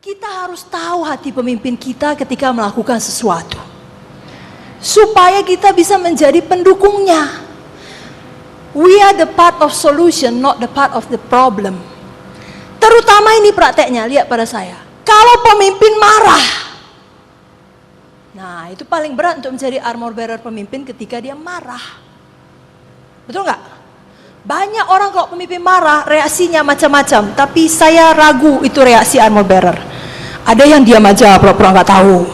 Kita harus tahu hati pemimpin kita ketika melakukan sesuatu, supaya kita bisa menjadi pendukungnya. We are the part of solution, not the part of the problem. Terutama ini prakteknya, lihat pada saya. Kalau pemimpin marah, nah itu paling berat untuk menjadi armor bearer pemimpin ketika dia marah. Betul nggak? Banyak orang kalau pemimpin marah, reaksinya macam-macam. Tapi saya ragu itu reaksi armor bearer. Ada yang diam aja, pura-pura nggak tahu.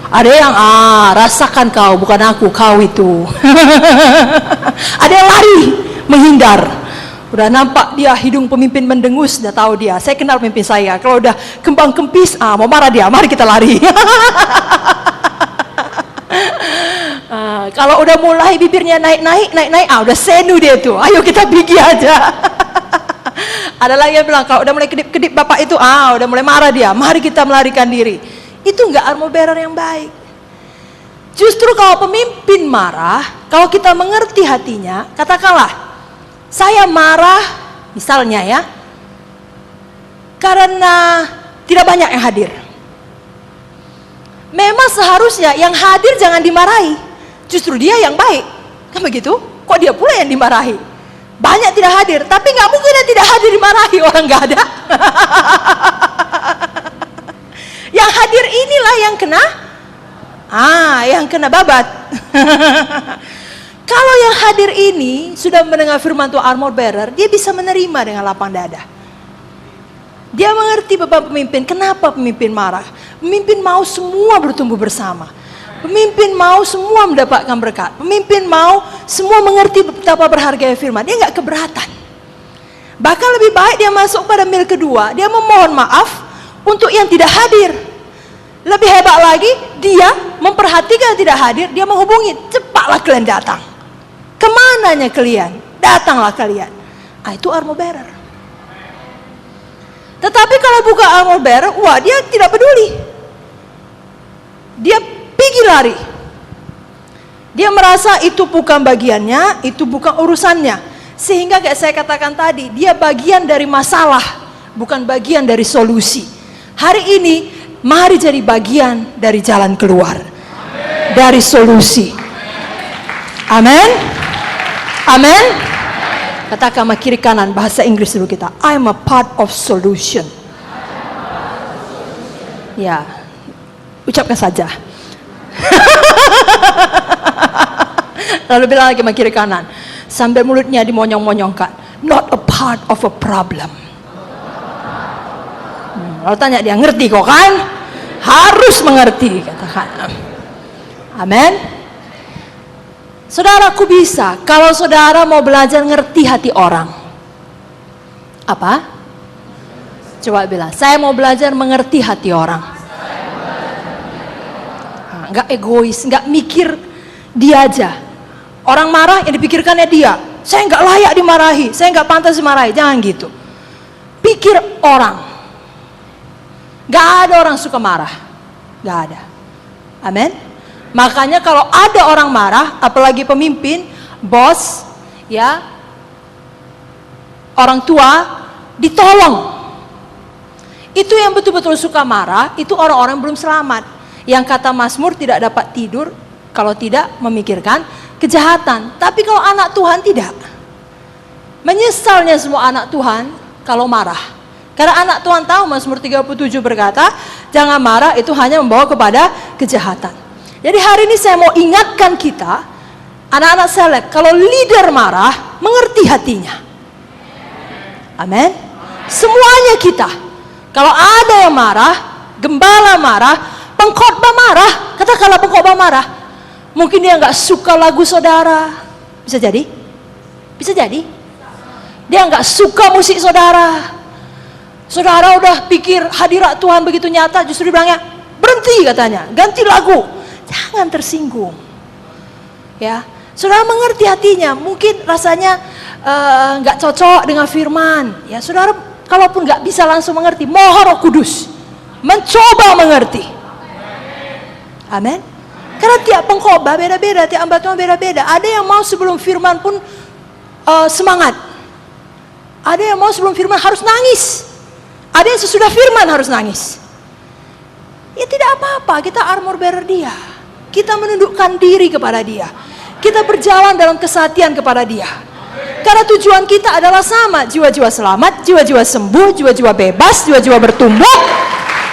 Ada yang rasakan kau, bukan aku, kau itu. Ada yang lari, menghindar. Udah nampak dia hidung pemimpin mendengus, udah tahu dia. Saya kenal pemimpin saya. Kalau udah kembang kempis, mau marah dia, mari kita lari. Kalau udah mulai bibirnya naik, udah senu dia tuh. Ayo kita pergi aja. Ada lagi yang bilang kalau udah mulai kedip-kedip bapak itu, udah mulai marah dia. Mari kita melarikan diri. Itu enggak armor bearer yang baik. Justru kalau pemimpin marah, kalau kita mengerti hatinya, katakanlah, saya marah, misalnya ya, karena tidak banyak yang hadir. Memang seharusnya yang hadir jangan dimarahi. Justru dia yang baik. Kan begitu? Kok dia pula yang dimarahi? Banyak tidak hadir, tapi nggak mungkin yang tidak hadir dimarahi, orang nggak ada. Yang hadir inilah yang kena, yang kena babat. Kalau yang hadir ini sudah mendengar firman Tuhan armor bearer, dia bisa menerima dengan lapang dada. Dia mengerti beban pemimpin. Kenapa pemimpin marah? Pemimpin mau semua bertumbuh bersama. Pemimpin mau semua mendapatkan berkat. Pemimpin mau semua mengerti betapa berharga firman. Dia nggak keberatan. Bahkan lebih baik dia masuk pada mil kedua. Dia memohon maaf untuk yang tidak hadir. Lebih hebat lagi, dia memperhatikan yang tidak hadir. Dia menghubungi, cepatlah kalian datang. Kemananya kalian? Datanglah kalian. Itu armor bearer. Tetapi kalau bukan armor bearer, dia tidak peduli. Dia pergi lari. Dia merasa itu bukan bagiannya, itu bukan urusannya. Sehingga kayak saya katakan tadi, dia bagian dari masalah, bukan bagian dari solusi. Hari ini, mari jadi bagian dari jalan keluar. Amen. Dari solusi. Amin. Amin. Katakan sama kiri kanan, bahasa Inggris dulu kita. I'm a part of solution. Ya, ucapkan saja. Lalu bilang lagi sama kiri kanan, sambil mulutnya dimonyong-monyongkan, not a part of a problem. Lalu tanya dia, ngerti kok kan? Harus mengerti, katakan. Amin. Saudaraku bisa, kalau saudara mau belajar ngerti hati orang. Apa? Coba bilang, saya mau belajar mengerti hati orang. Nggak egois, nggak mikir dia aja. Orang marah yang dipikirkannya dia. Saya nggak layak dimarahi, saya nggak pantas dimarahi. Jangan gitu. Pikir orang. Nggak ada orang suka marah, nggak ada. Amin. Makanya kalau ada orang marah, apalagi pemimpin, bos, ya, orang tua, ditolong. Itu yang betul-betul suka marah, itu orang-orang belum selamat. Yang kata Mazmur tidak dapat tidur kalau tidak memikirkan kejahatan. Tapi kalau anak Tuhan tidak. Menyesalnya semua anak Tuhan kalau marah. Karena anak Tuhan tahu Mazmur 37 berkata, jangan marah, itu hanya membawa kepada kejahatan. Jadi hari ini saya mau ingatkan kita, anak-anak selek, kalau leader marah, mengerti hatinya. Amin. Semuanya kita. Kalau ada yang marah, gembala marah, pengkhotbah marah, katakanlah pengkhotbah marah, mungkin dia nggak suka lagu saudara, bisa jadi, dia nggak suka musik saudara. Saudara udah pikir hadirat Tuhan begitu nyata, justru dibilangnya berhenti katanya, ganti lagu, jangan tersinggung, ya. Saudara mengerti hatinya, mungkin rasanya nggak cocok dengan firman, ya. Saudara kalaupun nggak bisa langsung mengerti, mohon Roh Kudus mencoba mengerti. Amin. Karena tiap pengkhotbah beda-beda, tiap hamba Tuhan beda-beda. Ada yang mau sebelum firman pun semangat. Ada yang mau sebelum firman harus nangis. Ada yang sesudah firman harus nangis. Ya tidak apa-apa, kita armor bearer dia. Kita menundukkan diri kepada dia. Kita berjalan dalam kesatian kepada dia. Karena tujuan kita adalah sama, jiwa-jiwa selamat, jiwa-jiwa sembuh, jiwa-jiwa bebas, jiwa-jiwa bertumbuh,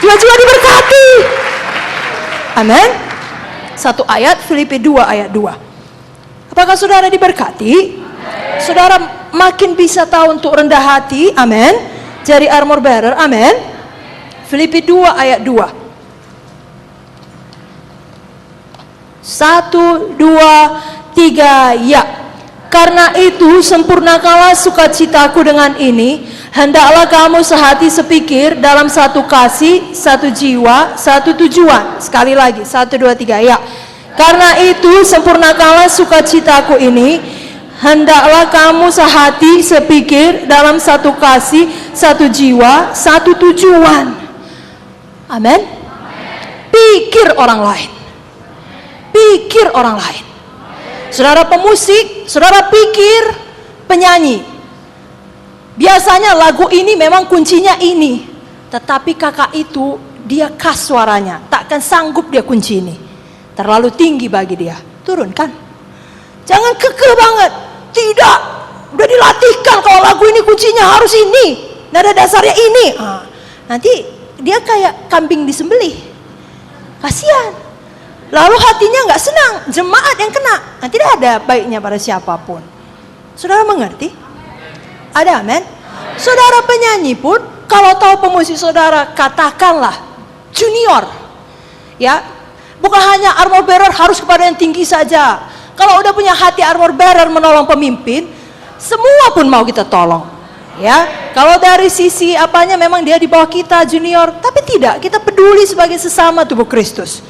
jiwa-jiwa diberkati. Amin. Satu ayat, Filipi 2 ayat 2. Apakah saudara diberkati? Saudara makin bisa tahu untuk rendah hati, amin. Jadi armor bearer, amin. Filipi 2 ayat 2. 1, 2, 3, ya. Karena itu sempurnakanlah sukacitaku dengan ini. Hendaklah kamu sehati sepikir dalam satu kasih, satu jiwa, satu tujuan. Sekali lagi, 1, 2, 3, ya. Karena itu sempurnakanlah sukacitaku ini. Hendaklah kamu sehati sepikir dalam satu kasih, satu jiwa, satu tujuan. Amin. Pikir orang lain. Pikir orang lain. Saudara pemusik, saudara pikir penyanyi. Biasanya lagu ini memang kuncinya ini. Tetapi kakak itu dia khas suaranya. Takkan sanggup dia kunci ini. Terlalu tinggi bagi dia. Turunkan. Jangan kekeh banget. Tidak. Udah dilatihkan kalau lagu ini kuncinya harus ini. Nada dasarnya ini. Nanti dia kayak kambing disembelih. Kasihan. Lalu hatinya nggak senang, jemaat yang kena. Nah, tidak ada baiknya pada siapapun. Saudara mengerti? Ada, amin. Saudara penyanyi pun, kalau tahu pemusik saudara, katakanlah junior, ya, bukan hanya armor bearer harus kepada yang tinggi saja. Kalau udah punya hati armor bearer menolong pemimpin, semua pun mau kita tolong, ya. Kalau dari sisi apanya memang dia di bawah kita junior, tapi tidak, kita peduli sebagai sesama tubuh Kristus.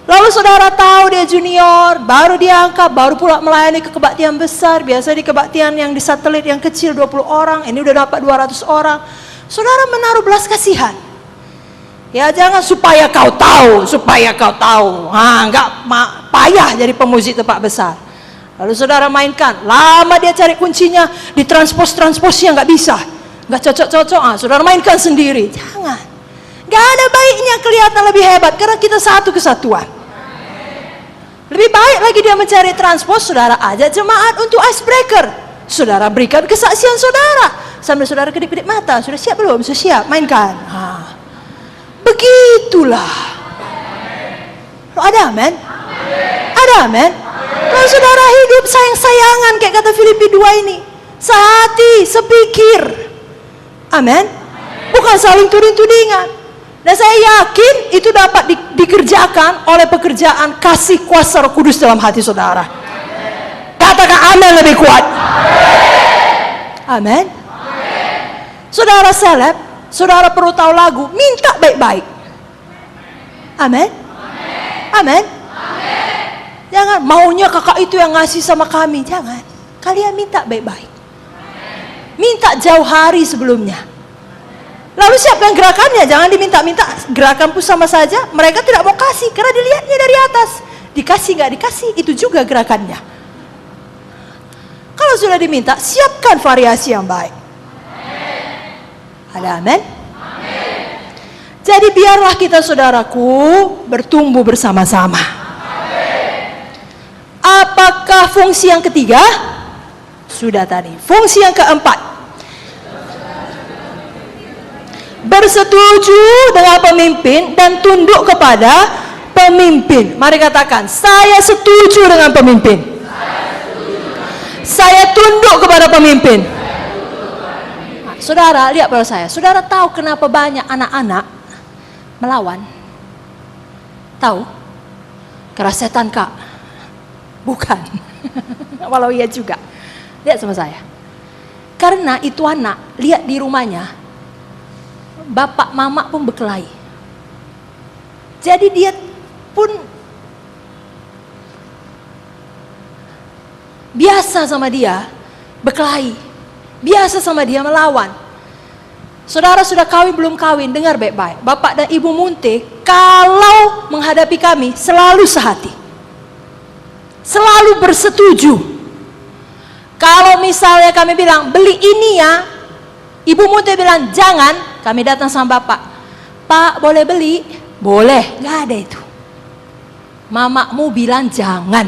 Lalu saudara tahu dia junior, baru diangkat, baru pula melayani ke kebaktian besar. Biasa di kebaktian yang di satelit yang kecil 20 orang, ini udah dapat 200 orang. Saudara menaruh belas kasihan. Ya jangan supaya kau tahu, supaya kau tahu. Enggak payah jadi pemusik tempat besar. Lalu saudara mainkan, lama dia cari kuncinya, ditranspos-transposnya nggak bisa. Nggak cocok-cocok, saudara mainkan sendiri. Jangan. Nggak ada baiknya kelihatan lebih hebat, karena kita satu kesatuan. Lebih baik lagi dia mencari transpos, saudara ajak jemaat untuk icebreaker. Saudara berikan kesaksian saudara. Sambil saudara kedip-kedip mata, sudah siap belum? Sudah siap, mainkan. Begitulah. Ada amin? Ada amin? Kalau saudara hidup sayang-sayangan kayak kata Filipi 2 ini. Sehati, sepikir. Amin? Bukan saling tuding-tudingan. Dan saya yakin itu dapat dikerjakan oleh pekerjaan kasih kuasa Roh Kudus dalam hati saudara. Katakan amin lebih kuat. Amin. Saudara seleb, saudara perlu tahu lagu, minta baik-baik. Amin. Amin. Jangan maunya kakak itu yang ngasih sama kami, jangan. Kalian minta baik-baik. Minta jauh hari sebelumnya. Lalu siapkan gerakannya, jangan diminta-minta. Gerakan pun sama saja, mereka tidak mau kasih karena dilihatnya dari atas. Dikasih nggak dikasih, itu juga gerakannya. Kalau sudah diminta, siapkan variasi yang baik. Ada amin? Jadi biarlah kita saudaraku bertumbuh bersama-sama. Apakah fungsi yang ketiga? Sudah tadi. Fungsi yang keempat. Bersetuju dengan pemimpin dan tunduk kepada pemimpin. Mari katakan, saya setuju dengan pemimpin. Saya tunduk kepada pemimpin. Saudara, lihat pada saya. Saudara tahu kenapa banyak anak-anak melawan? Tahu? Karena setan, Kak. Bukan. Walau iya juga. Lihat sama saya. Karena itu anak, lihat di rumahnya. Bapak mama pun berkelahi. Jadi dia pun biasa sama dia berkelahi. Biasa sama dia melawan. Saudara sudah kawin belum kawin, dengar baik-baik. Bapak dan Ibu Munte kalau menghadapi kami selalu sehati. Selalu bersetuju. Kalau misalnya kami bilang beli ini ya, Ibu Munte bilang jangan, kami datang sama Bapak. Pak boleh beli? Boleh, nggak ada itu. Mamamu bilang jangan.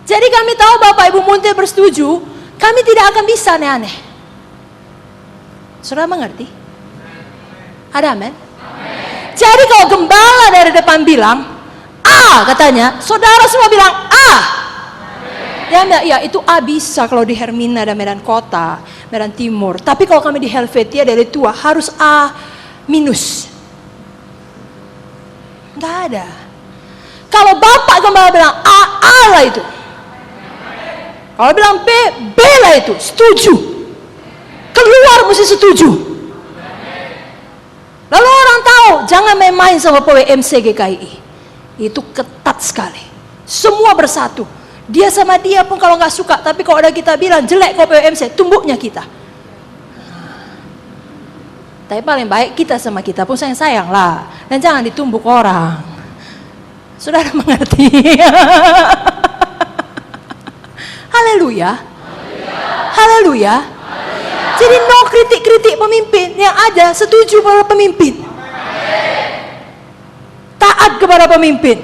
Jadi kami tahu Bapak Ibu Muntir bersetuju, kami tidak akan bisa aneh-aneh. Saudara mengerti? Ada amin? Jadi kalau gembala dari depan bilang A katanya, saudara semua bilang A. Ya itu A bisa kalau di Hermina dan Medan Kota, Medan Timur. Tapi kalau kami di Helvetia dari tua harus A minus. Nggak ada. Kalau Bapak gembala bilang A, A lah itu. Kalau bilang B, B lah itu. Setuju. Keluar mesti setuju. Lalu orang tahu, jangan main-main sama PWMC GKI. Itu ketat sekali. Semua bersatu. Dia sama dia pun kalau nggak suka, tapi kalau ada kita bilang jelek kok PWMC, tumbuknya kita. Tapi paling baik kita sama kita pun sayang-sayang lah. Dan jangan ditumbuk orang. Saudara mengerti? Haleluya. Haleluya. Jadi no kritik-kritik pemimpin, yang ada setuju pada pemimpin. Taat kepada pemimpin.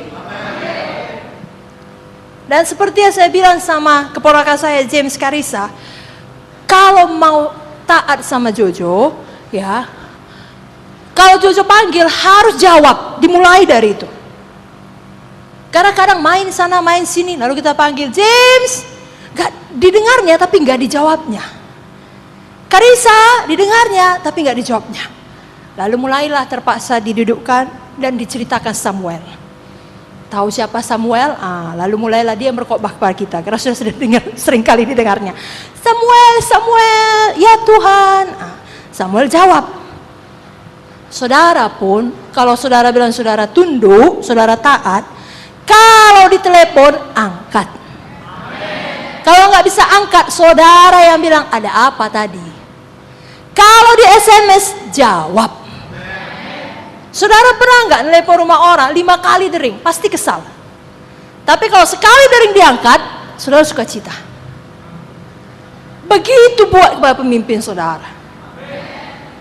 Dan seperti yang saya bilang sama keponakan saya James Karissa, kalau mau taat sama Jojo, ya, kalau Jojo panggil harus jawab, dimulai dari itu. Kadang-kadang main sana main sini, lalu kita panggil James, gak didengarnya tapi gak dijawabnya. Karissa didengarnya tapi gak dijawabnya. Lalu mulailah terpaksa didudukkan dan diceritakan Samuel. Tahu siapa Samuel? Lalu mulailah dia berkhotbah kepada kita. Karena sudah dengar, sering kali didengarnya. Samuel, Samuel, ya Tuhan. Samuel jawab. Saudara pun, kalau saudara bilang saudara tunduk, saudara taat, kalau ditelepon, angkat. Kalau nggak bisa angkat, saudara yang bilang ada apa tadi. Kalau di SMS, jawab. Saudara pernah nggak nelpon rumah orang 5 kali dering? Pasti kesal. Tapi kalau sekali dering diangkat, saudara suka cita. Begitu buat kepada pemimpin saudara.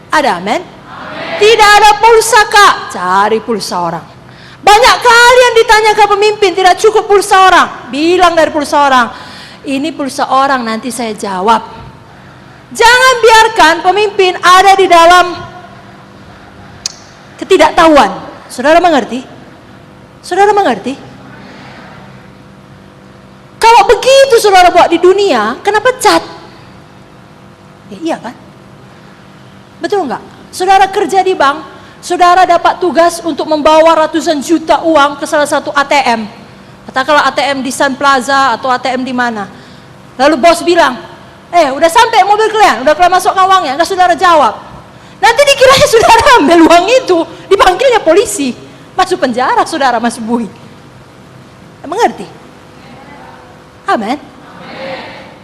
Ada amin? Tidak ada pulsa kak, cari pulsa orang. Banyak kali yang ditanya ke pemimpin, tidak cukup pulsa orang. Bilang dari pulsa orang, ini pulsa orang, nanti saya jawab. Jangan biarkan pemimpin ada di dalam ketidaktahuan. Saudara mengerti? Saudara mengerti? Kalau begitu saudara buat di dunia, kenapa cat? Ya, iya kan? Betul enggak? Saudara kerja di bank, saudara dapat tugas untuk membawa ratusan juta uang ke salah satu ATM. Katakanlah ATM di Sun Plaza atau ATM di mana. Lalu bos bilang, udah sampai mobil kalian, udah kalian masukkan uangnya. Enggak saudara jawab. Nanti dikiranya saudara ambil uang itu, dipanggilnya polisi. Masuk penjara saudara, masuk bui. Mengerti? Amin.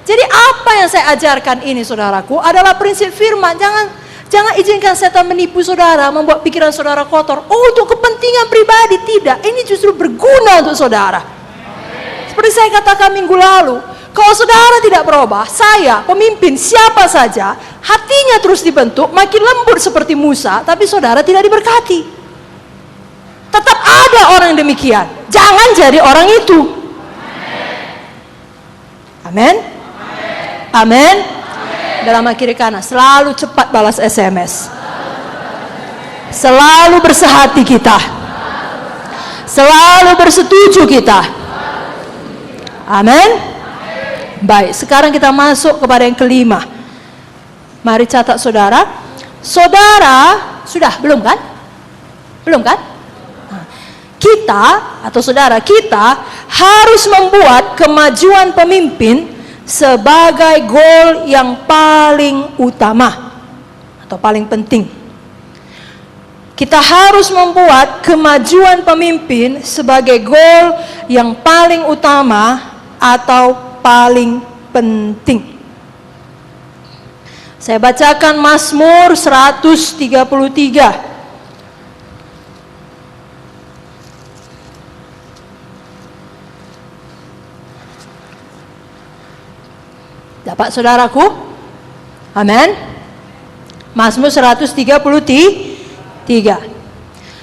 Jadi apa yang saya ajarkan ini saudaraku adalah prinsip firman. Jangan izinkan setan menipu saudara, membuat pikiran saudara kotor. Oh, untuk kepentingan pribadi, tidak. Ini justru berguna untuk saudara. Seperti saya katakan minggu lalu, kalau saudara tidak berubah, saya, pemimpin, siapa saja, hatinya terus dibentuk, makin lembut seperti Musa, tapi saudara tidak diberkati. Tetap ada orang yang demikian. Jangan jadi orang itu. Amin. Amin. Dalam kiri kanan, selalu cepat balas SMS. Selalu bersehati kita. Selalu bersetuju kita. Amin. Baik, sekarang kita masuk kepada yang kelima. Mari catat saudara. Saudara, sudah belum kan? Belum kan? Kita atau saudara kita harus membuat kemajuan pemimpin sebagai goal yang paling utama atau paling penting. Kita harus membuat kemajuan pemimpin sebagai goal yang paling utama atau paling penting. Saya bacakan Mazmur 133. Dapat saudaraku? Amin. Mazmur 133.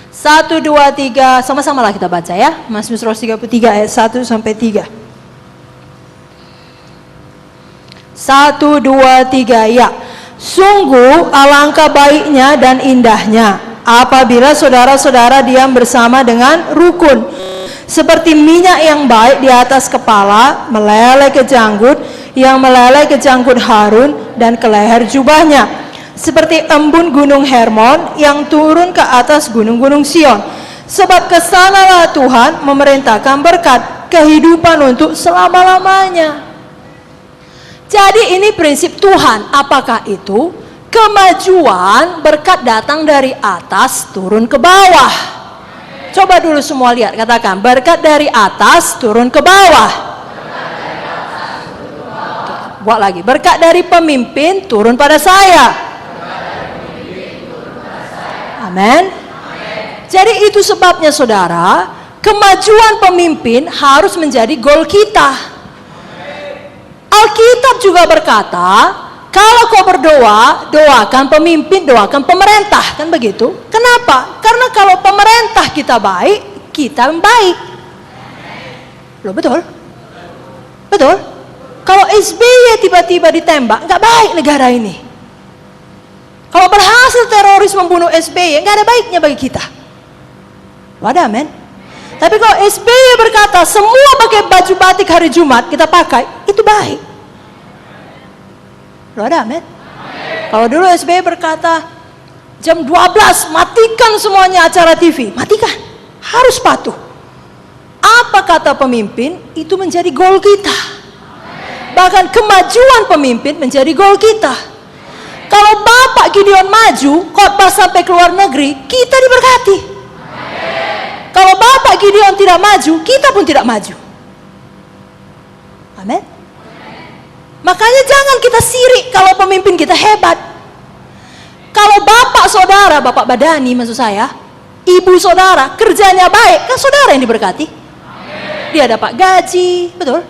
1, 2, 3, sama-sama lah kita baca ya. Mazmur 133 ayat 1 sampai 3. 1, 2, 3, ya. Sungguh alangkah baiknya dan indahnya apabila saudara-saudara diam bersama dengan rukun. Seperti minyak yang baik di atas kepala, meleleh ke janggut, yang meleleh ke janggut Harun dan ke leher jubahnya. Seperti embun gunung Hermon yang turun ke atas gunung-gunung Sion. Sebab kesanalah Tuhan memerintahkan berkat, kehidupan untuk selama-lamanya. Jadi ini prinsip Tuhan. Apakah itu? Kemajuan berkat datang dari atas turun ke bawah. Coba dulu semua lihat, katakan berkat dari atas turun ke bawah. Oke, buat lagi, berkat dari pemimpin turun pada saya. Amin. Jadi itu sebabnya saudara, kemajuan pemimpin harus menjadi goal kita. Alkitab juga berkata, kalau kau berdoa, doakan pemimpin, doakan pemerintah, kan begitu? Kenapa? Karena kalau pemerintah kita baik, kita baik. Loh, betul? Betul? Kalau SBY tiba-tiba ditembak, nggak baik negara ini. Kalau berhasil teroris membunuh SBY, nggak ada baiknya bagi kita. Wadah, amin. Tapi kalau SBY berkata semua pakai baju batik hari Jumat kita pakai, itu baik. Wadah, amin. Kalau dulu SBY berkata jam 12 matikan semuanya acara TV, matikan. Harus patuh. Apa kata pemimpin, itu menjadi goal kita. Bahkan kemajuan pemimpin menjadi goal kita. Kalau Bapak Gideon maju, khotbah sampai ke luar negeri, kita diberkati. Kalau Bapak Gideon tidak maju, kita pun tidak maju. Amin. Makanya jangan kita sirik kalau pemimpin kita hebat. Kalau Bapak saudara, Bapak Badani maksud saya, Ibu saudara, kerjanya baik, kan saudara yang diberkati. Dia dapat gaji, betul?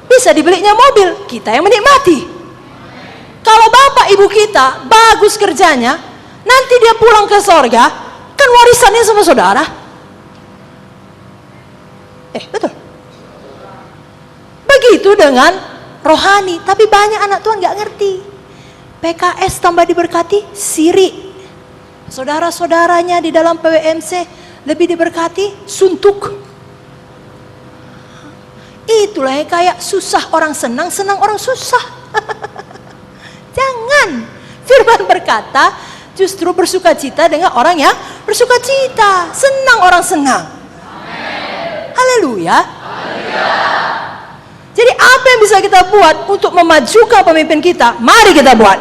Bisa dibelinya mobil, kita yang menikmati. Kalau bapak ibu kita bagus kerjanya, nanti dia pulang ke sorga, kan warisannya sama saudara. Betul. Begitu dengan rohani, tapi banyak anak Tuhan gak ngerti. PKS tambah diberkati, sirik. Saudara-saudaranya di dalam PWMC lebih diberkati, suntuk. Itulah yang kayak susah orang senang, senang orang susah. Jangan. Firman berkata, justru bersuka cita dengan orang yang bersuka cita. Senang orang senang. Haleluya. Jadi apa yang bisa kita buat untuk memajukan pemimpin kita? Mari kita buat.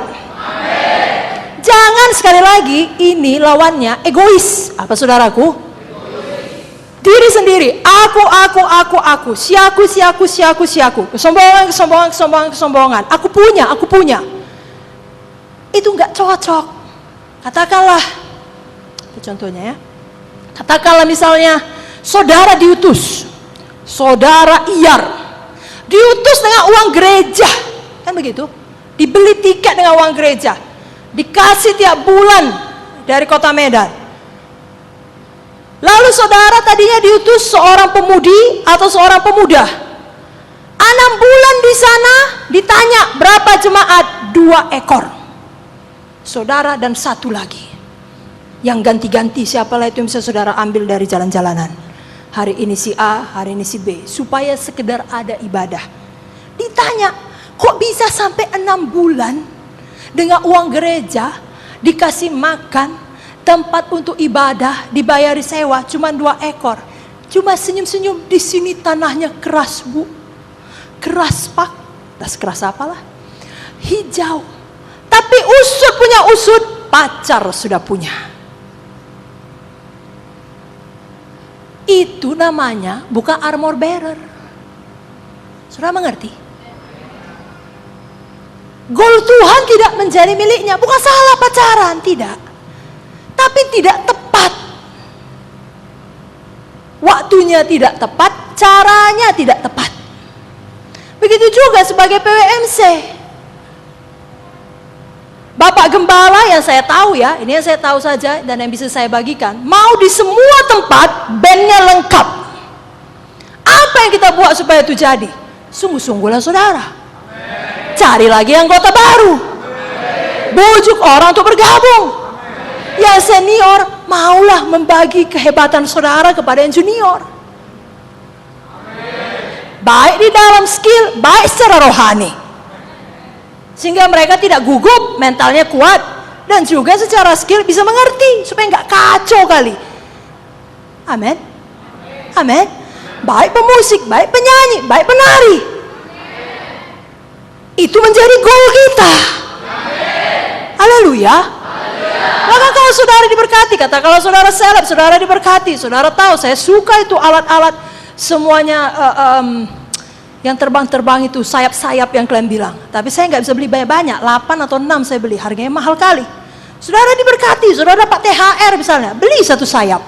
Jangan sekali lagi ini lawannya egois. Apa saudaraku? Diri sendiri. Aku. Siaku. Kesombongan. Aku punya. Itu nggak cocok. Katakanlah, itu contohnya ya. Katakanlah misalnya saudara diutus, saudara Iyar diutus dengan uang gereja, kan begitu? Dibeli tiket dengan uang gereja, dikasih tiap bulan dari kota Medan. Lalu saudara tadinya diutus seorang pemudi atau seorang pemuda. 6 bulan di sana ditanya berapa jemaat? 2 ekor. Saudara dan 1 lagi. Yang ganti-ganti siapalah itu yang bisa saudara ambil dari jalan-jalanan. Hari ini si A, hari ini si B. Supaya sekedar ada ibadah. Ditanya, kok bisa sampai 6 bulan dengan uang gereja, dikasih makan, tempat untuk ibadah, dibayari sewa, cuma 2 ekor. Cuma senyum-senyum, di sini tanahnya keras bu. Keras pak, tas keras apalah. Hijau. Tapi usut punya usut, pacar sudah punya. Itu namanya bukan armor bearer. Sudah mengerti? Goal Tuhan tidak menjadi miliknya. Bukan salah pacaran, tidak. Tapi tidak tepat. Waktunya tidak tepat, caranya tidak tepat. Begitu juga sebagai PWMC. Bapak Gembala yang saya tahu ya, ini yang saya tahu saja dan yang bisa saya bagikan, mau di semua tempat bandnya lengkap. Apa yang kita buat supaya itu jadi? Sungguh-sungguhlah saudara. Cari lagi anggota baru. Bujuk orang untuk bergabung. Yang senior maulah membagi kehebatan saudara kepada yang junior. Baik di dalam skill, baik secara rohani. Sehingga mereka tidak gugup, mentalnya kuat, dan juga secara skill bisa mengerti supaya nggak kacau kali. Amin. Amin. Baik pemusik, baik penyanyi, baik penari. Itu menjadi goal kita. Haleluya. Maka kalau saudara diberkati, kata kalau saudara seleb, saudara diberkati, saudara tahu saya suka itu alat-alat semuanya yang terbang-terbang itu, sayap-sayap yang kalian bilang. Tapi saya nggak bisa beli banyak-banyak, 8 atau 6 saya beli, harganya mahal kali. Saudara diberkati, saudara dapat THR misalnya, beli 1 sayap.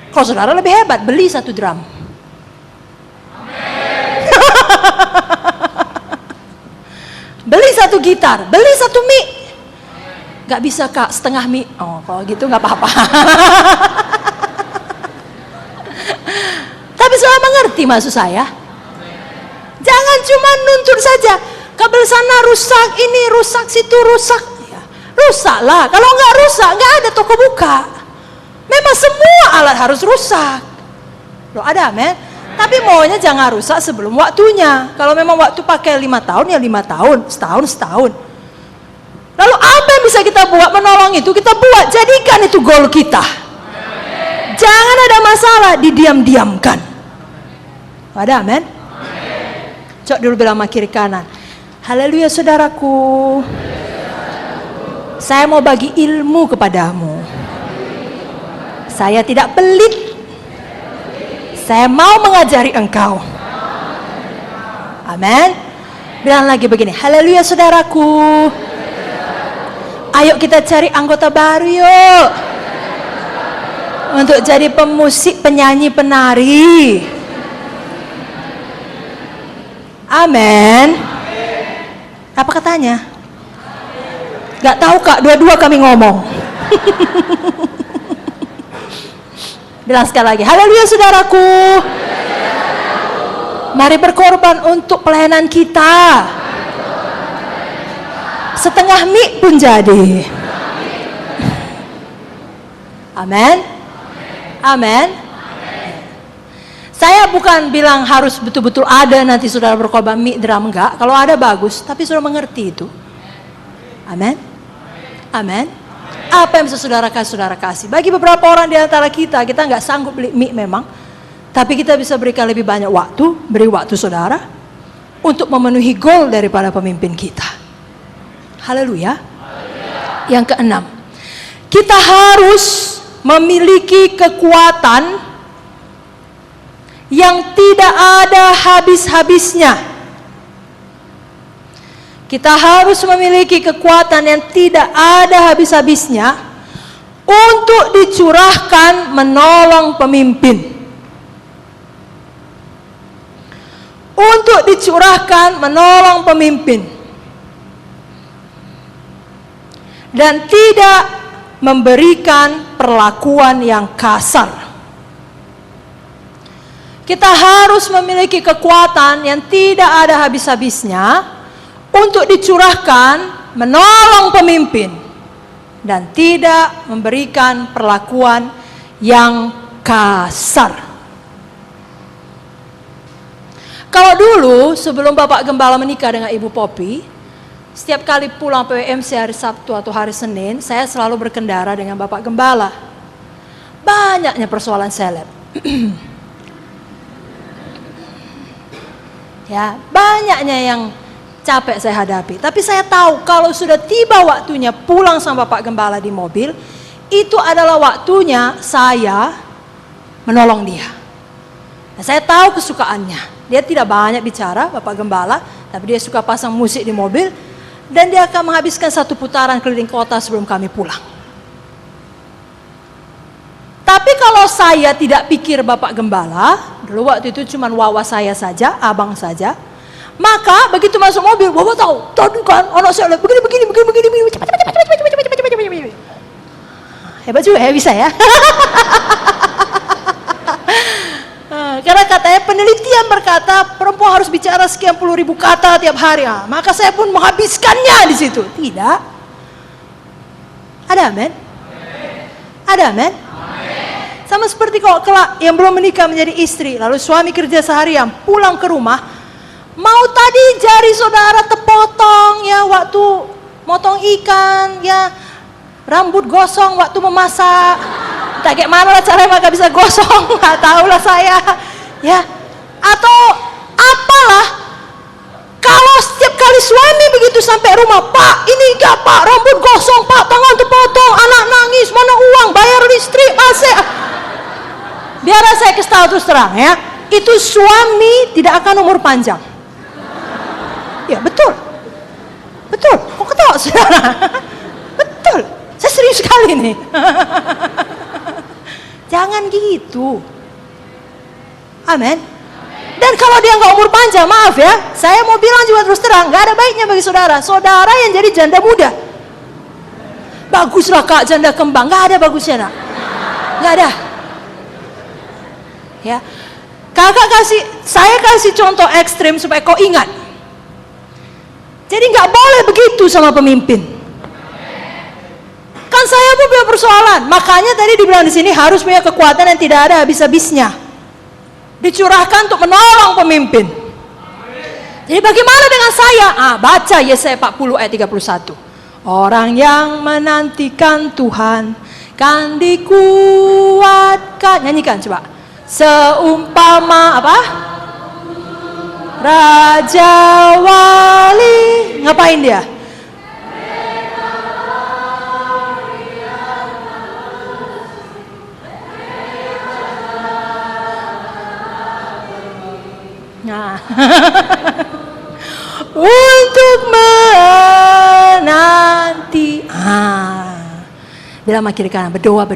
Kalau saudara lebih hebat, beli 1 drum. Beli 1 gitar, beli 1 mic. Gak bisa kak, setengah mic. Oh kalau gitu gak apa-apa. Tapi saudara mengerti maksud saya. Jangan cuma nuntut saja. Kabel sana rusak, ini rusak, situ rusak. Ya, rusak lah. Kalau nggak rusak, nggak ada toko buka. Memang semua alat harus rusak. Loh ada men. Tapi maunya jangan rusak sebelum waktunya. Kalau memang waktu pakai 5 tahun ya 5 tahun, setahun. Lalu apa yang bisa kita buat menolong itu? Kita buat, jadikan itu goal kita. Jangan ada masalah, didiam-diamkan. Ada amin? Cok dulu bilang sama kiri kanan. Haleluya saudaraku. Saya mau bagi ilmu kepadamu. Saya tidak pelit. Saya mau mengajari engkau. Amin. Bilang lagi begini. Haleluya saudaraku. Ayo kita cari anggota baru yuk. Untuk jadi pemusik, penyanyi, penari. Amin. Apa katanya? Gak tahu kak, dua-dua kami ngomong. Bilang sekali lagi, haleluya saudaraku. Mari berkorban untuk pelayanan kita. Setengah mic pun jadi. Amin. Amin. Saya bukan bilang harus betul-betul ada nanti saudara berkorban mic, drum, enggak. Kalau ada bagus, tapi saudara mengerti itu. Amin. Amin. Apa yang bisa saudara kasih? Bagi beberapa orang di antara kita nggak sanggup beli mic memang. Tapi kita bisa berikan lebih banyak waktu, beri waktu saudara untuk memenuhi goal daripada pemimpin kita. Haleluya. Yang keenam, kita harus memiliki kekuatan yang tidak ada habis-habisnya. Kita harus memiliki kekuatan yang tidak ada habis-habisnya untuk dicurahkan menolong pemimpin. Untuk dicurahkan menolong pemimpin. Dan tidak memberikan perlakuan yang kasar. Kita harus memiliki kekuatan yang tidak ada habis-habisnya untuk dicurahkan menolong pemimpin dan tidak memberikan perlakuan yang kasar. Kalau dulu sebelum Bapak Gembala menikah dengan Ibu Popi, setiap kali pulang PWMC hari Sabtu atau hari Senin, saya selalu berkendara dengan Bapak Gembala. Banyaknya persoalan seleb. Ya, banyaknya yang capek saya hadapi. Tapi saya tahu kalau sudah tiba waktunya pulang sama Bapak Gembala di mobil, itu adalah waktunya saya menolong dia. Nah, saya tahu kesukaannya. Dia tidak banyak bicara, Bapak Gembala, tapi dia suka pasang musik di mobil, dan dia akan menghabiskan 1 putaran keliling kota sebelum kami pulang. Tapi kalau saya tidak pikir Bapak Gembala, dulu waktu itu cuma wawa saya saja, abang saja, Maka begitu masuk mobil, Bapak tahu, tadi kan anak saya begini, cepat. Hebat juga ya, bisa ya. Karena katanya penelitian berkata perempuan harus bicara sekian puluh ribu kata tiap hari. Maka saya pun menghabiskannya di situ. Tidak. Ada amin? Ada amin? Sama seperti kalau kelak yang belum menikah menjadi istri, lalu suami kerja seharian, pulang ke rumah, mau tadi jari saudara terpotong ya waktu motong ikan, ya rambut gosong waktu memasak. Tak kayak mana lah caranya maka bisa gosong, nggak tahu lah saya. Ya, atau apalah. Kalau setiap kali suami begitu sampai rumah, Pak, ini enggak Pak, rambut gosong Pak, tangan terpotong, anak nangis, mana uang, bayar listrik, AC. Biar saya kasih tahu terus terang ya, itu suami tidak akan umur panjang. Ya betul, betul. Kok ketawa saudara? Betul, saya serius sekali nih. Jangan gitu. Amin. Dan kalau dia nggak umur panjang, maaf ya, saya mau bilang juga terus terang, nggak ada baiknya bagi saudara. Saudara yang jadi janda muda. Baguslah Kak janda kembang, nggak ada bagusnya nak. Nggak ada. Ya, saya kasih contoh ekstrim supaya kau ingat. Jadi nggak boleh begitu sama pemimpin. Kan saya pun punya persoalan, makanya tadi dibilang di sini harus punya kekuatan yang tidak ada habis-habisnya, dicurahkan untuk menolong pemimpin. Jadi bagaimana dengan saya? Baca Yesaya 40 ayat 31. Orang yang menantikan Tuhan kan dikuatkan. Nyanyikan coba. Seumpama apa? Raja Wali. Ngapain dia? Nah. Untuk menanti. Bila kiri kanan berdoa.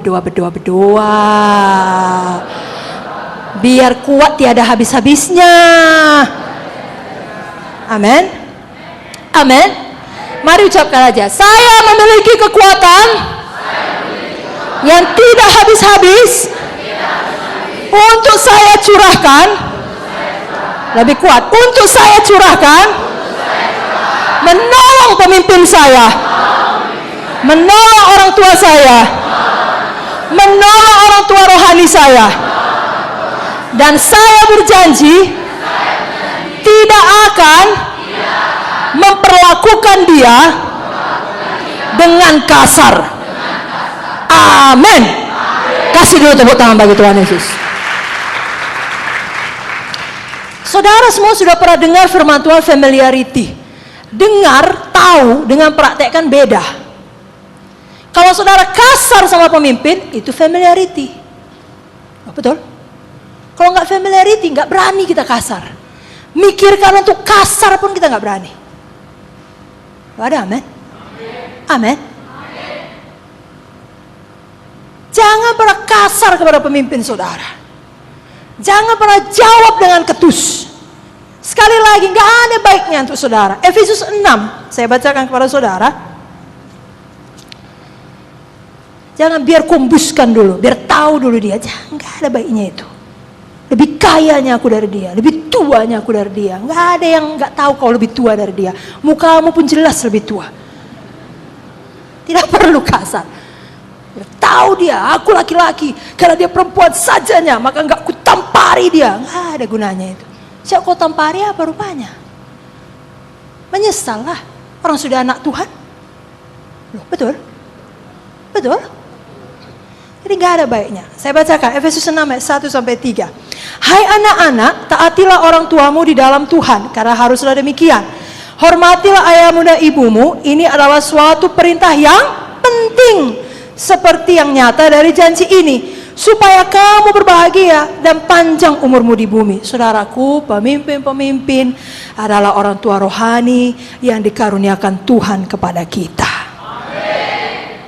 Biar kuat tiada habis-habisnya. Amin. Amin. Mari ucapkan aja. Saya memiliki kekuatan yang tidak habis-habis untuk saya curahkan. Lebih kuat untuk saya curahkan menolong pemimpin saya, menolong orang tua saya, menolong orang tua rohani saya, dan saya berjanji tidak akan memperlakukan dia dengan kasar. Amin. Kasih dulu tepuk tangan bagi Tuhan Yesus. Saudara semua sudah pernah dengar firman Tuhan familiarity. Dengar, tahu, dengan praktekkan beda. Kalau saudara kasar sama pemimpin, itu familiarity. Betul? Kalau nggak familiarity, nggak berani kita kasar. Mikirkan untuk kasar pun kita nggak berani. Ada amin? Amin. Jangan pernah kasar kepada pemimpin saudara. Jangan pernah jawab dengan ketus. Sekali lagi, nggak ada baiknya untuk saudara. Efesus 6, saya bacakan kepada saudara. Jangan biar kumbuskan dulu, biar tahu dulu dia. Jangan, nggak ada baiknya itu. Lebih kayanya aku dari dia, lebih tuanya aku dari dia. Nggak ada yang nggak tahu kau lebih tua dari dia. Mukamu pun jelas lebih tua. Tidak perlu kasar. Tahu dia, aku laki-laki, karena dia perempuan sajanya, maka enggak ku tampari dia. Enggak ada gunanya itu. Siapa kau tampari apa rupanya? Menyesal lah. Orang sudah anak Tuhan. Loh, betul? Betul? Jadi enggak ada baiknya. Saya bacakan Efesus 6 ayat 1 sampai 3. Hai anak-anak, taatilah orang tuamu di dalam Tuhan, karena haruslah demikian. Hormatilah ayahmu dan ibumu, ini adalah suatu perintah yang penting. Seperti yang nyata dari janji ini, supaya kamu berbahagia dan panjang umurmu di bumi. Saudaraku, pemimpin-pemimpin adalah orang tua rohani yang dikaruniakan Tuhan kepada kita. Amin.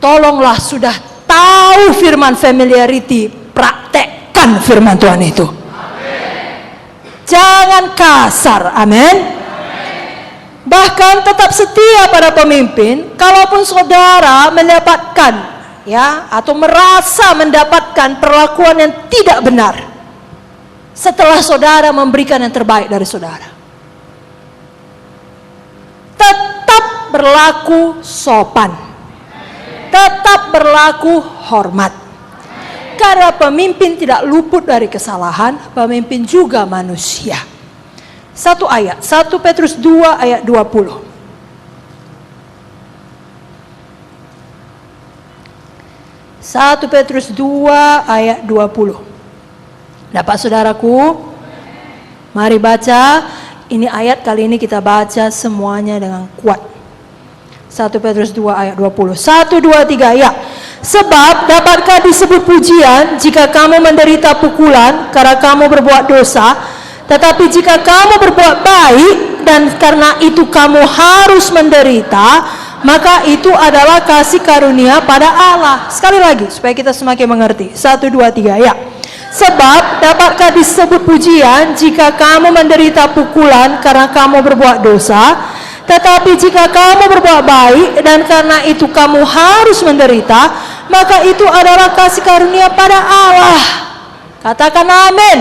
Tolonglah sudah tahu firman familiarity, praktekkan firman Tuhan itu. Amin. Jangan kasar, amin. Bahkan tetap setia pada pemimpin, kalaupun saudara mendapatkan atau merasa mendapatkan perlakuan yang tidak benar setelah saudara memberikan yang terbaik dari saudara. Tetap berlaku sopan, tetap berlaku hormat. Karena pemimpin tidak luput dari kesalahan, pemimpin juga manusia. Satu ayat, 1 Petrus 2 ayat 20. 1 Petrus 2 ayat 20. Dapat saudaraku? Mari baca. Ini ayat kali ini kita baca semuanya dengan kuat. 1 Petrus 2 ayat 20. 1, 2, 3 ya. Sebab dapatkah disebut pujian jika kamu menderita pukulan karena kamu berbuat dosa? Tetapi jika kamu berbuat baik dan karena itu kamu harus menderita, maka itu adalah kasih karunia pada Allah. Sekali lagi supaya kita semakin mengerti. 1, 2, 3 ya. Sebab dapatkah disebut pujian jika kamu menderita pukulan karena kamu berbuat dosa? Tetapi jika kamu berbuat baik dan karena itu kamu harus menderita, maka itu adalah kasih karunia pada Allah. Katakan amin.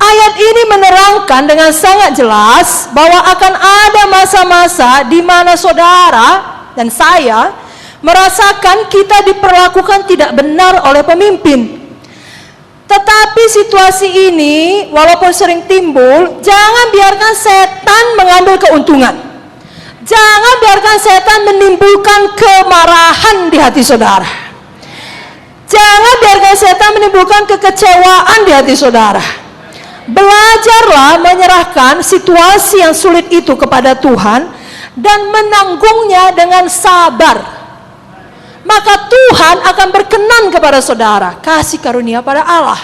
Ayat ini menerangkan dengan sangat jelas bahwa akan ada masa-masa di mana saudara dan saya merasakan kita diperlakukan tidak benar oleh pemimpin. Tetapi situasi ini walaupun sering timbul, jangan biarkan setan mengambil keuntungan. Jangan biarkan setan menimbulkan kemarahan di hati saudara. Jangan biarkan setan menimbulkan kekecewaan di hati saudara. Belajarlah menyerahkan situasi yang sulit itu kepada Tuhan dan menanggungnya dengan sabar. Maka Tuhan akan berkenan kepada saudara. Kasih karunia pada Allah.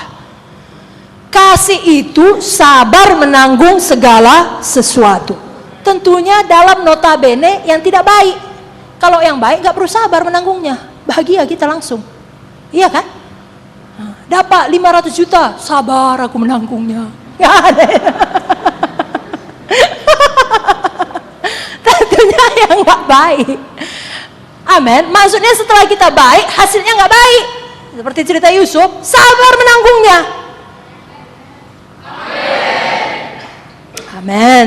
Kasih itu sabar menanggung segala sesuatu. Tentunya dalam notabene yang tidak baik. Kalau yang baik gak perlu sabar menanggungnya. Bahagia kita langsung. Iya kan? Dapat 500 juta, sabar aku menanggungnya. Ya ada. Tentunya yang gak baik. Amin. Maksudnya setelah kita baik, hasilnya nggak baik. Seperti cerita Yusuf, sabar menanggungnya. Amin.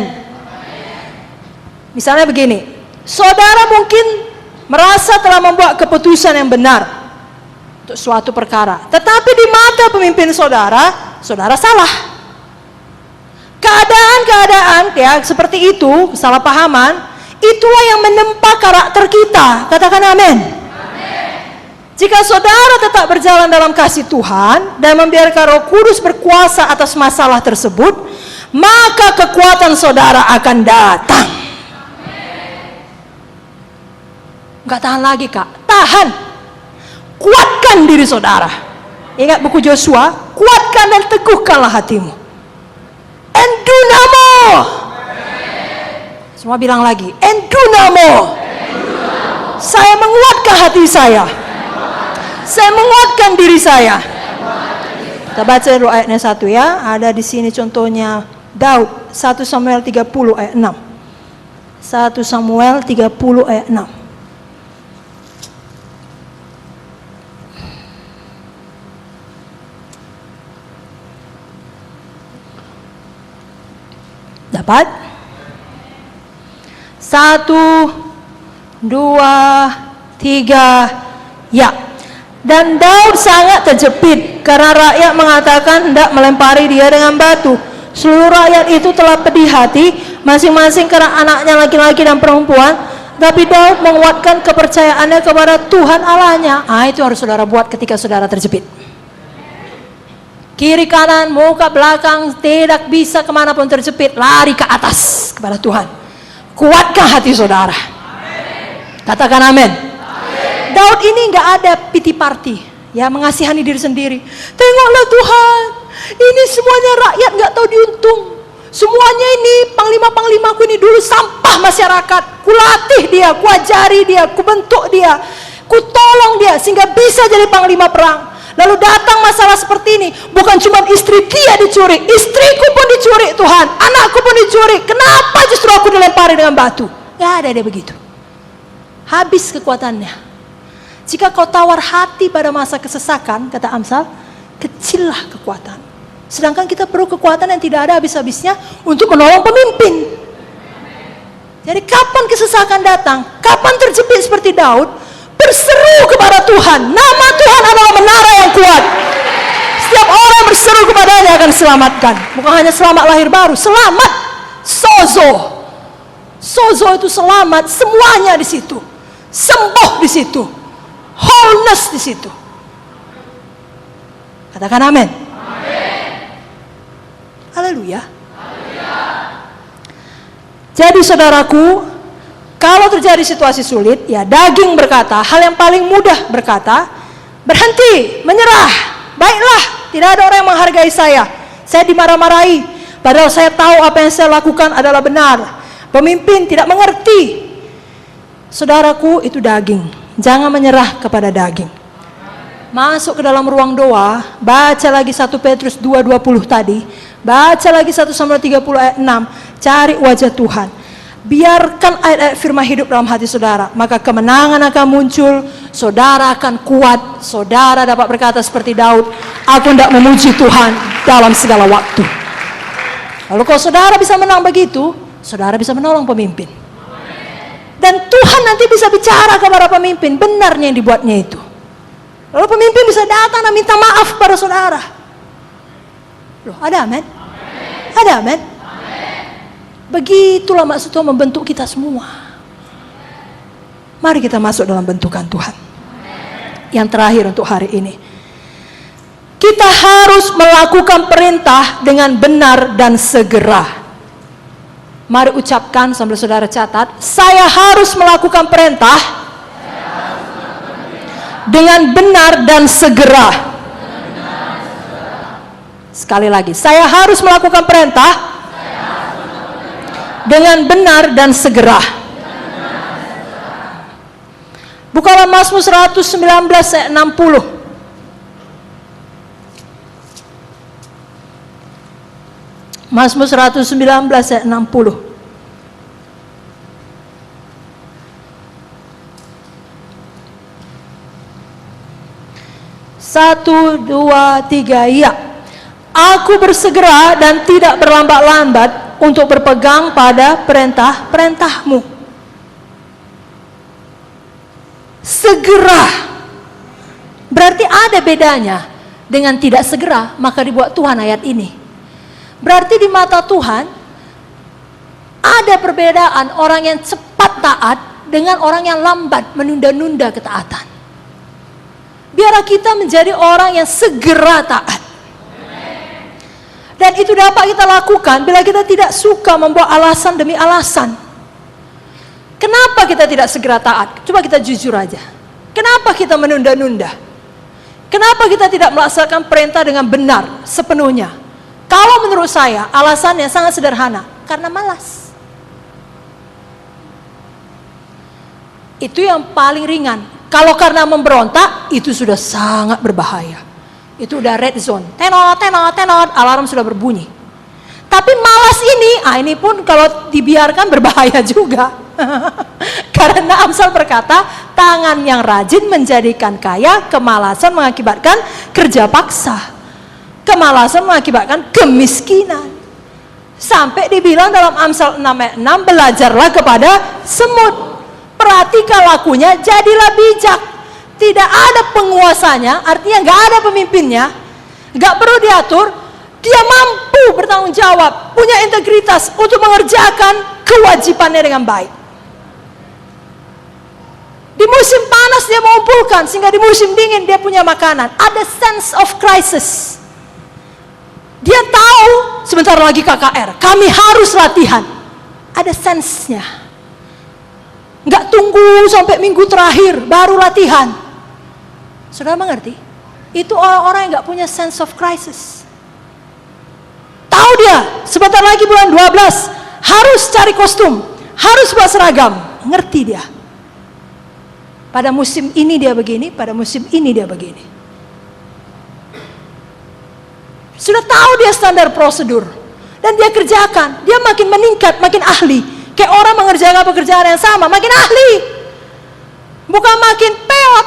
Misalnya begini, saudara mungkin merasa telah membuat keputusan yang benar untuk suatu perkara, tetapi di mata pemimpin saudara, saudara salah. Keadaan-keadaan seperti itu, kesalahpahaman, itulah yang menempa karakter kita. Katakan amin. Jika saudara tetap berjalan dalam kasih Tuhan dan membiarkan Roh Kudus berkuasa atas masalah tersebut, maka kekuatan saudara akan datang. Enggak tahan lagi kak, tahan. Kuatkan diri saudara. Ingat buku Joshua, kuatkan dan teguhkanlah hatimu. Endunamo. Semua bilang lagi, endunamo. Saya menguatkan hati saya. Saya menguatkan diri saya. Kita baca dulu ayatnya 1 ya. Ada di sini contohnya Daud, 1 Samuel 30 ayat 6. 1 Samuel 30 ayat 6. Dapat? 1, 2, 3, ya. Dan Daud sangat terjepit karena rakyat mengatakan hendak melempari dia dengan batu. Seluruh rakyat itu telah pedih hati, masing-masing karena anaknya laki-laki dan perempuan. Tapi Daud menguatkan kepercayaannya kepada Tuhan Allahnya. Itu harus saudara buat ketika saudara terjepit. Kiri kanan, muka belakang, tidak bisa kemanapun terjepit, lari ke atas kepada Tuhan. Kuatkan hati saudara. Katakan amin. Daud ini nggak ada pity party, mengasihani diri sendiri. Tengoklah Tuhan, ini semuanya rakyat nggak tahu diuntung. Semuanya ini panglima-panglimaku ini dulu sampah masyarakat. Kulatih dia, kuajari dia, kubentuk dia, kutolong dia sehingga bisa jadi panglima perang. Lalu datang masalah seperti ini. Bukan cuma istri dia dicuri, istriku pun dicuri Tuhan, anakku pun dicuri. Kenapa justru aku dilempari dengan batu? Gak ada dia begitu. Habis kekuatannya. Jika kau tawar hati pada masa kesesakan, kata Amsal, kecillah kekuatan. Sedangkan kita perlu kekuatan yang tidak ada habis-habisnya untuk menolong pemimpin. Jadi kapan kesesakan datang, kapan terjepit seperti Daud, berseru kepada Tuhan. Nama Tuhan adalah menara yang kuat. Setiap orang berseru kepadanya akan diselamatkan. Bukan hanya selamat lahir baru, selamat sozo. Sozo itu selamat, semuanya di situ. Sembuh di situ. Wholeness di situ. Katakan amin. Haleluya. Jadi saudaraku, kalau terjadi situasi sulit, ya daging berkata, hal yang paling mudah berkata, berhenti, menyerah, baiklah, tidak ada orang yang menghargai saya dimarah-marahi, padahal saya tahu apa yang saya lakukan adalah benar. Pemimpin tidak mengerti. Saudaraku, itu daging, jangan menyerah kepada daging. Masuk ke dalam ruang doa, baca lagi 1 Petrus 2:20 tadi, baca lagi 1 Samuel 30 ayat 6, cari wajah Tuhan. Biarkan ayat-ayat firman hidup dalam hati saudara, maka kemenangan akan muncul, saudara akan kuat, saudara dapat berkata seperti Daud, aku hendak memuji Tuhan dalam segala waktu. Lalu kalau saudara bisa menang begitu, saudara bisa menolong pemimpin. Dan Tuhan nanti bisa bicara kepada pemimpin, benarnya yang dibuatnya itu. Lalu pemimpin bisa datang dan minta maaf pada saudara. Loh, ada amin? Ada amin? Begitulah maksud Tuhan membentuk kita semua. Mari kita masuk dalam bentukan Tuhan. Yang terakhir untuk hari ini, kita harus melakukan perintah dengan benar dan segera. Mari ucapkan sambil saudara catat, saya harus melakukan perintah dengan benar dan segera. Sekali lagi, saya harus melakukan perintah dengan benar dan segera. Bukalah Mazmur 119 ayat 60. Mazmur 119 ayat 60. Satu, dua, tiga, ya. Aku bersegera dan tidak berlambat-lambat untuk berpegang pada perintah-perintahmu. Segera. Berarti ada bedanya dengan tidak segera, maka dibuat Tuhan ayat ini. Berarti di mata Tuhan ada perbedaan orang yang cepat taat dengan orang yang lambat menunda-nunda ketaatan. Biarlah kita menjadi orang yang segera taat. Dan itu dapat kita lakukan bila kita tidak suka membuat alasan demi alasan. Kenapa kita tidak segera taat? Coba kita jujur aja. Kenapa kita menunda-nunda? Kenapa kita tidak melaksanakan perintah dengan benar sepenuhnya? Kalau menurut saya alasannya sangat sederhana, karena malas. Itu yang paling ringan. Kalau karena memberontak, itu sudah sangat berbahaya. Itu udah red zone. Tenot, alarm sudah berbunyi. Tapi malas ini pun kalau dibiarkan berbahaya juga. Karena Amsal berkata, tangan yang rajin menjadikan kaya, kemalasan mengakibatkan kerja paksa. Kemalasan mengakibatkan kemiskinan. Sampai dibilang dalam Amsal 6 ayat 6, belajarlah kepada semut. Perhatikan lakunya, jadilah bijak. Tidak ada penguasanya, artinya gak ada pemimpinnya, gak perlu diatur. Dia mampu bertanggung jawab, punya integritas untuk mengerjakan kewajibannya dengan baik. Di musim panas dia mengumpulkan, sehingga di musim dingin dia punya makanan. Ada sense of crisis. Dia tahu sebentar lagi KKR, kami harus latihan. Ada sense-nya. Gak tunggu sampai minggu terakhir baru latihan. Saudara mengerti? Itu orang-orang yang gak punya sense of crisis. Tahu dia, sebentar lagi bulan 12 harus cari kostum, harus buat seragam. Ngerti dia. Pada musim ini dia begini, pada musim ini dia begini. Sudah tahu dia standar prosedur. Dan dia kerjakan. Dia makin meningkat, makin ahli. Kayak orang mengerjakan pekerjaan yang sama, makin ahli. Bukan makin peot.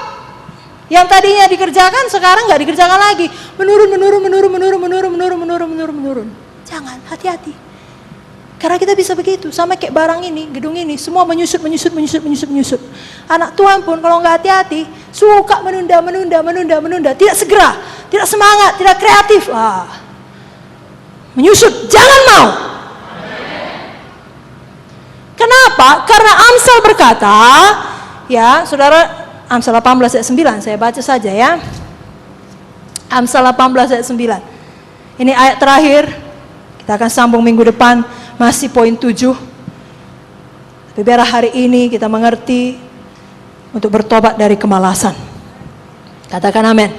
Yang tadinya dikerjakan, sekarang nggak dikerjakan lagi. Menurun. Jangan, hati-hati. Karena kita bisa begitu, sama kayak barang ini, gedung ini, semua menyusut. Anak Tuhan pun kalau nggak hati-hati, suka menunda, tidak segera, tidak semangat, tidak kreatif. Menyusut, jangan mau. Kenapa? Karena Amsal berkata, ya saudara, Amsal 18 ayat 9, saya baca saja ya. Amsal 18 ayat 9. Ini ayat terakhir, kita akan sambung minggu depan. Masih poin 7. Tapi biar hari ini kita mengerti untuk bertobat dari kemalasan. Katakan amin.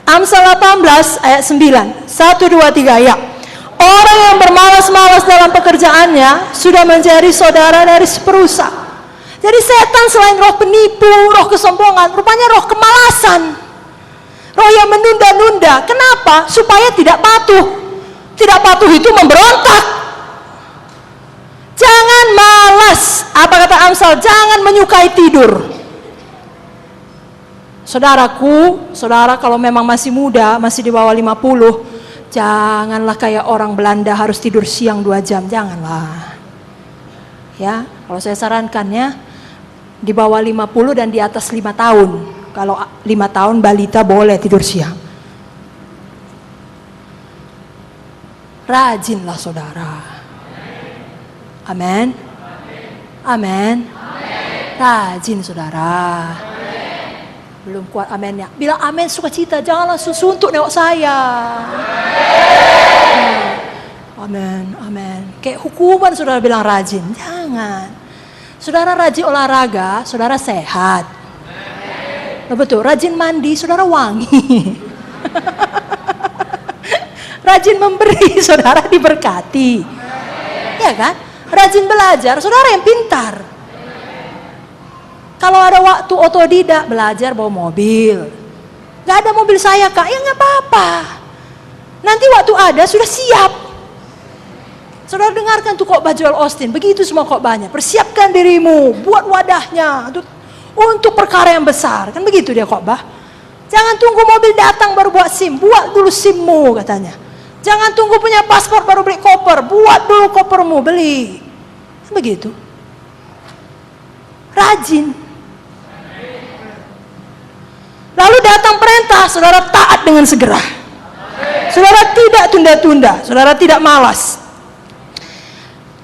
Amsal 18 ayat 9. 1, 2, 3 ya. Orang yang bermalas-malas dalam pekerjaannya sudah menjadi saudara dari si perusak. Jadi setan selain roh penipu, roh kesombongan, rupanya roh kemalasan. Roh yang menunda-nunda. Kenapa? Supaya tidak patuh. Tidak patuh itu memberontak. Jangan malas. Apa kata Amsal? Jangan menyukai tidur. Saudara kalau memang masih muda, masih di bawah 50, janganlah kayak orang Belanda harus tidur siang 2 jam. Janganlah. Ya, kalau saya sarankan ya, di bawah 50 dan di atas 5 tahun. Kalau 5 tahun balita boleh tidur siang. Rajinlah saudara. Amin. Rajin saudara. Belum kuat amennya. Bilang amin sukacita, jangan langsung suntuk nengok saya. Amin. Kayak hukuman saudara bilang rajin. Jangan. Saudara rajin olahraga, saudara sehat. Betul, rajin mandi, saudara wangi. Rajin memberi, saudara diberkati. Ya kan? Rajin belajar, saudara yang pintar. Kalau ada waktu otodidak belajar bawa mobil. Gak ada mobil saya kak, ya gak apa-apa. Nanti waktu ada sudah siap. Saudara dengarkan tuh khotbah Joel Osteen. Begitu semua khotbahnya. Persiapkan dirimu, buat wadahnya untuk perkara yang besar. Kan begitu dia khotbah. Jangan tunggu mobil datang baru buat SIM. Buat dulu SIM-mu katanya. Jangan tunggu punya paspor baru beli koper. Buat dulu kopermu, beli. Begitu. Rajin. Lalu datang perintah, saudara taat dengan segera. Saudara tidak tunda-tunda, saudara tidak malas.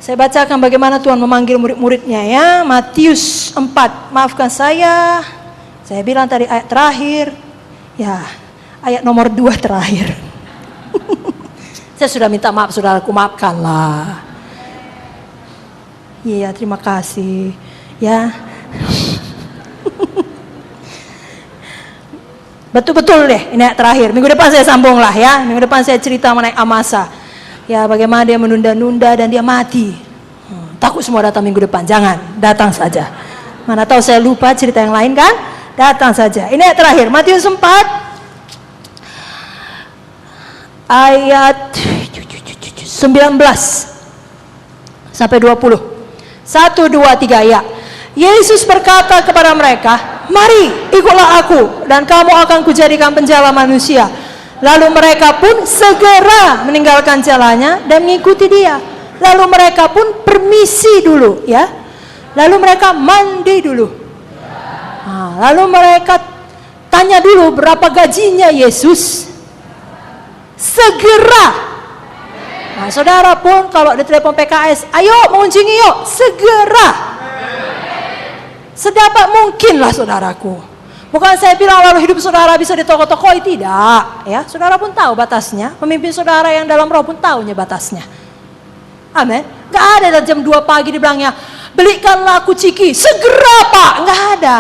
Saya bacakan bagaimana Tuhan memanggil murid-muridnya ya. Matius 4, maafkan saya bilang tadi ayat terakhir. Ya, ayat nomor 2 terakhir. Saya sudah minta maaf, saudaraku, maafkanlah. Iya, terima kasih. Ya. Betul-betul deh, ini terakhir. Minggu depan saya sambung lah ya. Minggu depan saya cerita mengenai Amasa. Ya, bagaimana dia menunda-nunda dan dia mati. Takut semua datang minggu depan. Jangan, datang saja. Mana tahu saya lupa cerita yang lain kan? Datang saja. Ini terakhir, Matius 4 ayat 19 sampai 20. 1, 2, 3 ya. Yesus berkata kepada mereka, mari ikutlah aku dan kamu akan kujadikan penjala manusia. Lalu mereka pun segera meninggalkan jalannya dan mengikuti dia. Lalu mereka pun permisi dulu ya. Lalu mereka mandi dulu. Lalu mereka tanya dulu berapa gajinya Yesus. Segera. Saudara pun kalau di telepon PKS, ayo mengunjungi yuk, segera. Sedapat mungkin lah saudaraku. Bukan saya bilang lalu hidup saudara bisa ditoko-tokoi, tidak. Ya, saudara pun tahu batasnya. Pemimpin saudara yang dalam roh pun tahunya batasnya. Amin. Gak ada jam 2 pagi dibilangnya, belikanlah aku ciki, segera pak. Gak ada.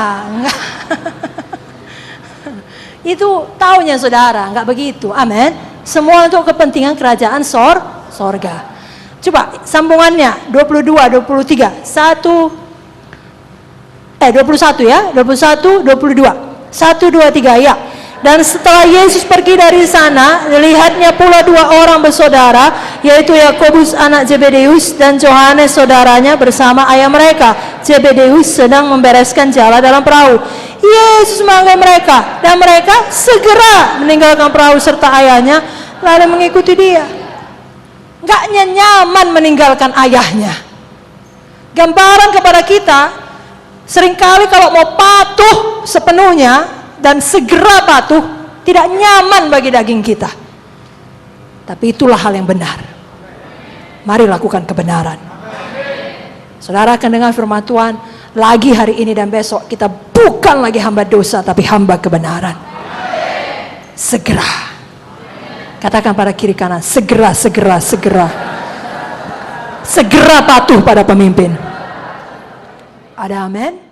Itu taunya saudara, gak begitu. Amin. Semua untuk kepentingan kerajaan sorga. Coba sambungannya 22, 23, 21 ya, 21, 22, 1, 2, 3 ya. Dan setelah Yesus pergi dari sana, lihatnya pula dua orang bersaudara, yaitu Yakobus anak Zebedeus dan Yohanes saudaranya bersama ayah mereka. Zebedeus sedang membereskan jala dalam perahu. Yesus memanggil mereka, dan mereka segera meninggalkan perahu serta ayahnya, lalu mengikuti dia. Gak nyaman meninggalkan ayahnya. Gambaran kepada kita, seringkali kalau mau patuh sepenuhnya dan segera patuh, tidak nyaman bagi daging kita. Tapi itulah hal yang benar. Mari lakukan kebenaran. Saudara akan dengar firman Tuhan lagi hari ini dan besok. Kita bukan lagi hamba dosa, tapi hamba kebenaran. Segera. Katakan pada kiri kanan, segera, segera, segera. Segera patuh pada pemimpin. Ada amin?